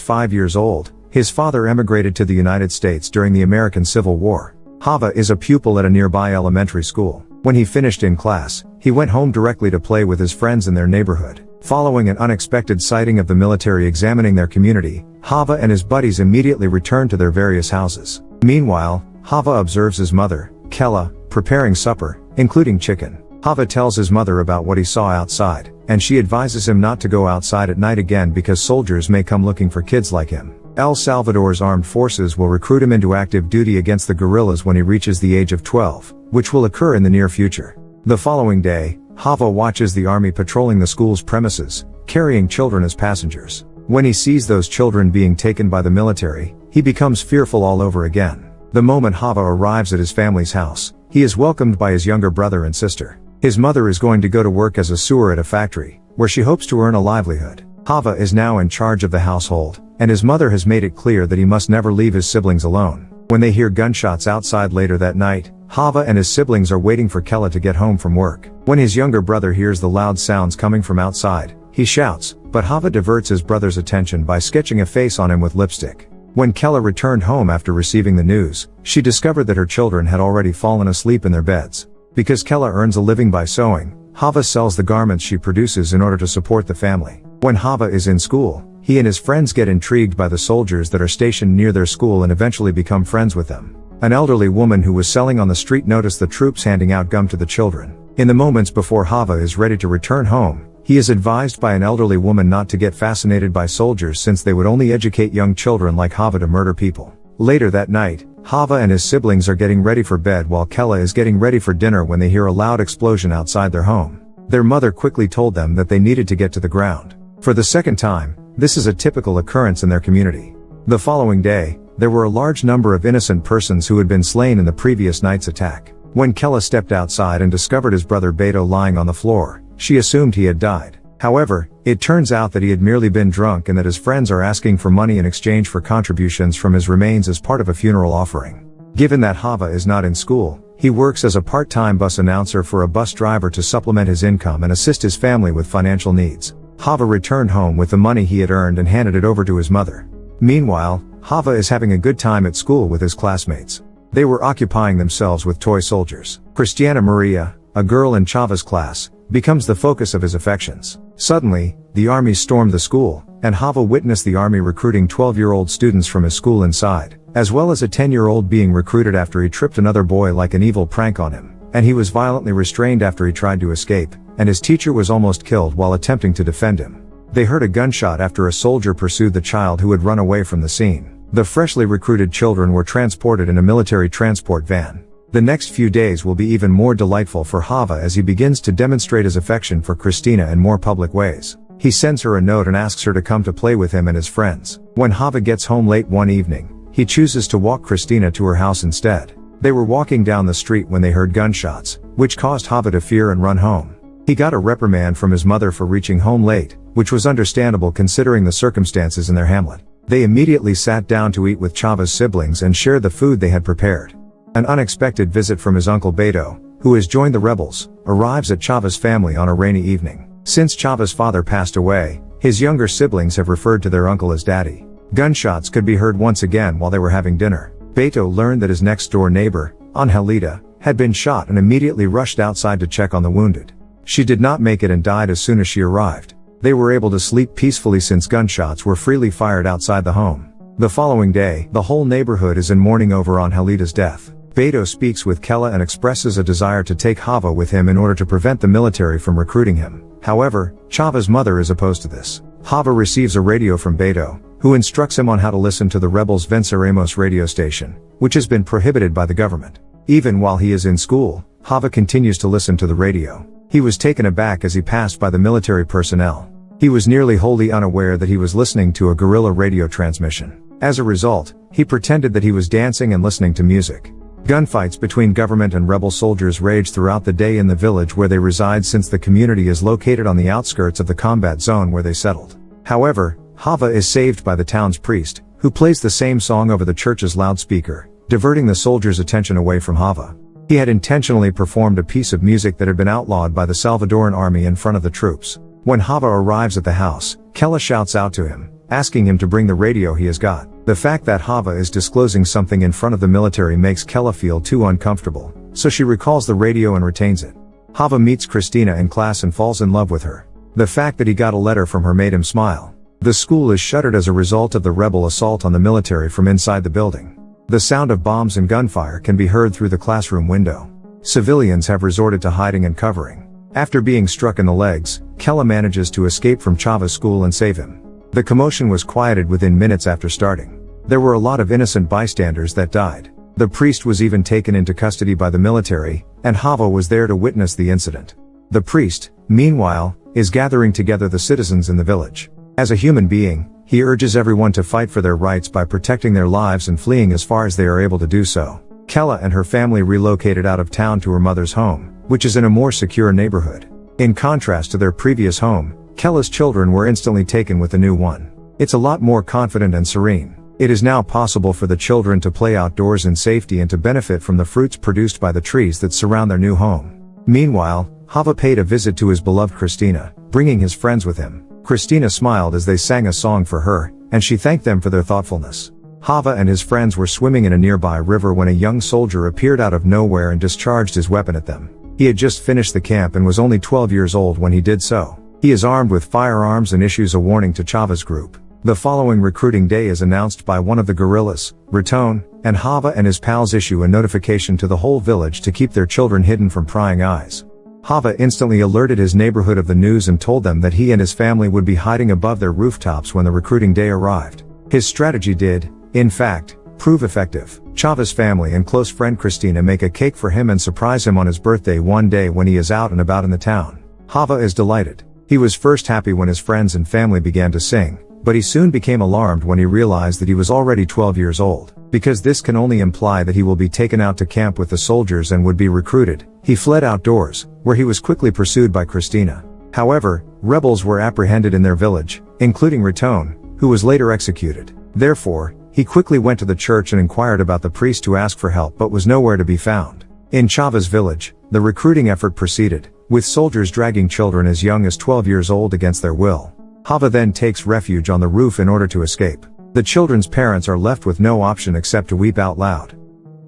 5 years old, his father emigrated to the United States during the American Civil War. Hava is a pupil at a nearby elementary school. When he finished in class, he went home directly to play with his friends in their neighborhood. Following an unexpected sighting of the military examining their community, Hava and his buddies immediately returned to their various houses. Meanwhile, Hava observes his mother, Kella, preparing supper, including chicken. Hava tells his mother about what he saw outside, and she advises him not to go outside at night again because soldiers may come looking for kids like him. El Salvador's armed forces will recruit him into active duty against the guerrillas when he reaches the age of 12, which will occur in the near future. The following day, Hava watches the army patrolling the school's premises, carrying children as passengers. When he sees those children being taken by the military, he becomes fearful all over again. The moment Hava arrives at his family's house, he is welcomed by his younger brother and sister. His mother is going to go to work as a sewer at a factory, where she hopes to earn a livelihood. Hava is now in charge of the household, and his mother has made it clear that he must never leave his siblings alone. When they hear gunshots outside later that night, Hava and his siblings are waiting for Kella to get home from work. When his younger brother hears the loud sounds coming from outside, he shouts, but Hava diverts his brother's attention by sketching a face on him with lipstick. When Kella returned home after receiving the news, she discovered that her children had already fallen asleep in their beds. Because Kella earns a living by sewing, Hava sells the garments she produces in order to support the family. When Hava is in school, he and his friends get intrigued by the soldiers that are stationed near their school and eventually become friends with them. An elderly woman who was selling on the street noticed the troops handing out gum to the children. In the moments before Hava is ready to return home, he is advised by an elderly woman not to get fascinated by soldiers since they would only educate young children like Hava to murder people. Later that night, Hava and his siblings are getting ready for bed while Kella is getting ready for dinner when they hear a loud explosion outside their home. Their mother quickly told them that they needed to get to the ground. For the second time, this is a typical occurrence in their community. The following day, there were a large number of innocent persons who had been slain in the previous night's attack. When Kella stepped outside and discovered his brother Beto lying on the floor, she assumed he had died. However, it turns out that he had merely been drunk and that his friends are asking for money in exchange for contributions from his remains as part of a funeral offering. Given that Hava is not in school, he works as a part-time bus announcer for a bus driver to supplement his income and assist his family with financial needs. Hava returned home with the money he had earned and handed it over to his mother. Meanwhile, Hava is having a good time at school with his classmates. They were occupying themselves with toy soldiers. Christiana Maria, a girl in Chava's class, becomes the focus of his affections. Suddenly, the army stormed the school, and Hava witnessed the army recruiting 12-year-old students from his school inside, as well as a 10-year-old being recruited after he tripped another boy like an evil prank on him, and he was violently restrained after he tried to escape, and his teacher was almost killed while attempting to defend him. They heard a gunshot after a soldier pursued the child who had run away from the scene. The freshly recruited children were transported in a military transport van. The next few days will be even more delightful for Hava as he begins to demonstrate his affection for Christina in more public ways. He sends her a note and asks her to come to play with him and his friends. When Hava gets home late one evening, he chooses to walk Christina to her house instead. They were walking down the street when they heard gunshots, which caused Hava to fear and run home. He got a reprimand from his mother for reaching home late, which was understandable considering the circumstances in their hamlet. They immediately sat down to eat with Chava's siblings and shared the food they had prepared. An unexpected visit from his uncle Beto, who has joined the rebels, arrives at Chava's family on a rainy evening. Since Chava's father passed away, his younger siblings have referred to their uncle as Daddy. Gunshots could be heard once again while they were having dinner. Beto learned that his next-door neighbor, Angelita, had been shot and immediately rushed outside to check on the wounded. She did not make it and died as soon as she arrived. They were able to sleep peacefully since gunshots were freely fired outside the home. The following day, the whole neighborhood is in mourning over Angelita's death. Beto speaks with Kella and expresses a desire to take Hava with him in order to prevent the military from recruiting him. However, Chava's mother is opposed to this. Hava receives a radio from Beto, who instructs him on how to listen to the rebels' Venceremos radio station, which has been prohibited by the government. Even while he is in school, Hava continues to listen to the radio. He was taken aback as he passed by the military personnel. He was nearly wholly unaware that he was listening to a guerrilla radio transmission. As a result, he pretended that he was dancing and listening to music. Gunfights between government and rebel soldiers rage throughout the day in the village where they reside since the community is located on the outskirts of the combat zone where they settled. However, Hava is saved by the town's priest, who plays the same song over the church's loudspeaker, diverting the soldiers' attention away from Hava. He had intentionally performed a piece of music that had been outlawed by the Salvadoran army in front of the troops. When Hava arrives at the house, Kella shouts out to him, asking him to bring the radio he has got. The fact that Hava is disclosing something in front of the military makes Kella feel too uncomfortable, so she recalls the radio and retains it. Hava meets Christina in class and falls in love with her. The fact that he got a letter from her made him smile. The school is shuttered as a result of the rebel assault on the military from inside the building. The sound of bombs and gunfire can be heard through the classroom window. Civilians have resorted to hiding and covering. After being struck in the legs, Kella manages to escape from Chava's school and save him. The commotion was quieted within minutes after starting. There were a lot of innocent bystanders that died. The priest was even taken into custody by the military, and Hava was there to witness the incident. The priest, meanwhile, is gathering together the citizens in the village. As a human being, he urges everyone to fight for their rights by protecting their lives and fleeing as far as they are able to do so. Kella and her family relocated out of town to her mother's home, which is in a more secure neighborhood. In contrast to their previous home, Kella's children were instantly taken with the new one. It's a lot more confident and serene. It is now possible for the children to play outdoors in safety and to benefit from the fruits produced by the trees that surround their new home. Meanwhile, Hava paid a visit to his beloved Christina, bringing his friends with him. Christina smiled as they sang a song for her, and she thanked them for their thoughtfulness. Hava and his friends were swimming in a nearby river when a young soldier appeared out of nowhere and discharged his weapon at them. He had just finished the camp and was only 12 years old when he did so. He is armed with firearms and issues a warning to Chava's group. The following recruiting day is announced by one of the guerrillas, Raton, and Hava and his pals issue a notification to the whole village to keep their children hidden from prying eyes. Hava instantly alerted his neighborhood of the news and told them that he and his family would be hiding above their rooftops when the recruiting day arrived. His strategy did, in fact, prove effective. Chava's family and close friend Christina make a cake for him and surprise him on his birthday one day when he is out and about in the town. Hava is delighted. He was first happy when his friends and family began to sing, but he soon became alarmed when he realized that he was already 12 years old. Because this can only imply that he will be taken out to camp with the soldiers and would be recruited, he fled outdoors, where he was quickly pursued by Christina. However, rebels were apprehended in their village, including Raton, who was later executed. Therefore, he quickly went to the church and inquired about the priest to ask for help but was nowhere to be found. In Chava's village, the recruiting effort proceeded, with soldiers dragging children as young as 12 years old against their will. Hava then takes refuge on the roof in order to escape. The children's parents are left with no option except to weep out loud.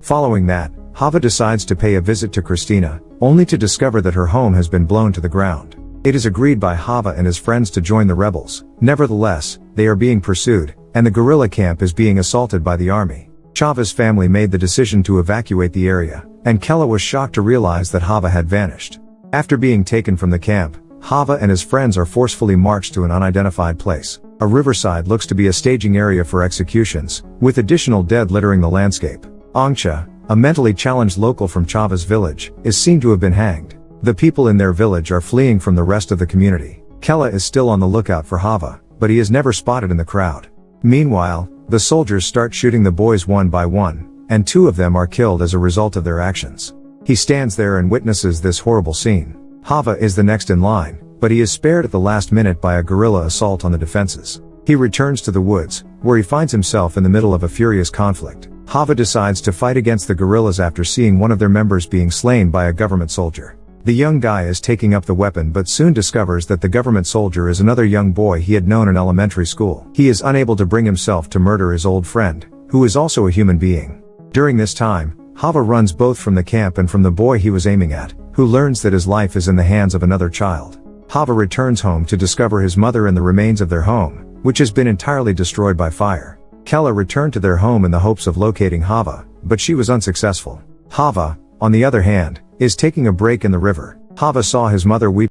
Following that, Hava decides to pay a visit to Christina, only to discover that her home has been blown to the ground. It is agreed by Hava and his friends to join the rebels. Nevertheless, they are being pursued, and the guerrilla camp is being assaulted by the army. Chava's family made the decision to evacuate the area, and Kella was shocked to realize that Hava had vanished. After being taken from the camp, Hava and his friends are forcefully marched to an unidentified place. A riverside looks to be a staging area for executions, with additional dead littering the landscape. Angcha, a mentally challenged local from Chava's village, is seen to have been hanged. The people in their village are fleeing from the rest of the community. Kella is still on the lookout for Hava, but he is never spotted in the crowd. Meanwhile, the soldiers start shooting the boys one by one, and 2 of them are killed as a result of their actions. He stands there and witnesses this horrible scene. Hava is the next in line, but he is spared at the last minute by a guerrilla assault on the defenses. He returns to the woods, where he finds himself in the middle of a furious conflict. Hava decides to fight against the guerrillas after seeing one of their members being slain by a government soldier. The young guy is taking up the weapon but soon discovers that the government soldier is another young boy he had known in elementary school. He is unable to bring himself to murder his old friend, who is also a human being. During this time, Hava runs both from the camp and from the boy he was aiming at, who learns that his life is in the hands of another child. Hava returns home to discover his mother in the remains of their home, which has been entirely destroyed by fire. Kella returned to their home in the hopes of locating Hava, but she was unsuccessful. Hava, on the other hand, is taking a break in the river. Hava saw his mother weep